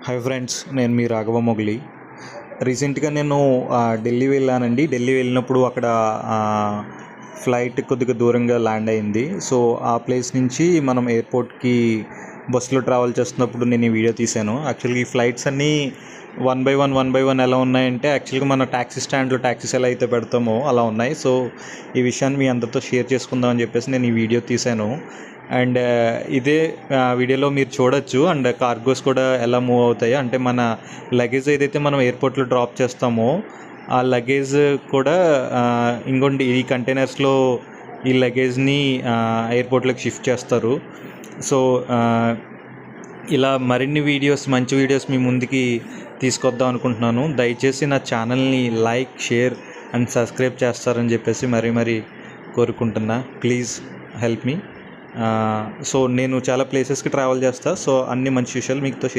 Hi friends, నేను మీ రాఘవ మొగలి. రీసెంట్గా నేను ఢిల్లీ వెళ్ళానండి. ఢిల్లీ వెళ్ళినప్పుడు అక్కడ ఫ్లైట్ కొద్దిగా దూరంగా ల్యాండ్ అయింది. సో ఆ ప్లేస్ నుంచి మనం ఎయిర్పోర్ట్కి బస్సులో ట్రావెల్ చేస్తున్నప్పుడు నేను ఈ వీడియో తీశాను. యాక్చువల్గా ఈ ఫ్లైట్స్ అన్నీ వన్ బై వన్ ఎలా ఉన్నాయంటే, యాక్చువల్గా మన ట్యాక్సీ స్టాండ్లో ట్యాక్సీస్ ఎలా అయితే పెడతామో అలా ఉన్నాయి. సో ఈ విషయాన్ని మీ అందరితో షేర్ చేసుకుందాం అని చెప్పేసి నేను ఈ వీడియో తీశాను. అండ్ ఇదే వీడియోలో మీరు చూడొచ్చు. అండ్ కార్గోస్ కూడా ఎలా మూవ్ అవుతాయి అంటే, మన లగేజ్ ఏదైతే మనం ఎయిర్పోర్ట్లో డ్రాప్ చేస్తామో ఆ లగేజ్ కూడా ఇంకోటి ఈ కంటైనర్స్లో ఈ లగేజ్ని ఎయిర్పోర్ట్లోకి షిఫ్ట్ చేస్తారు. సో ఇలా మరిన్ని వీడియోస్, మంచి వీడియోస్ మీ ముందుకి తీసుకొద్దాం అనుకుంటున్నాను. దయచేసి నా ఛానల్ని లైక్, షేర్ అండ్ సబ్స్క్రైబ్ చేస్తారని చెప్పేసి మరీ కోరుకుంటున్నా. Please help me. సో నేను చాలా ప్లేసెస్కి ట్రావెల్ చేస్తాను. సో అన్ని మంచి విషయాలు మీతో షేర్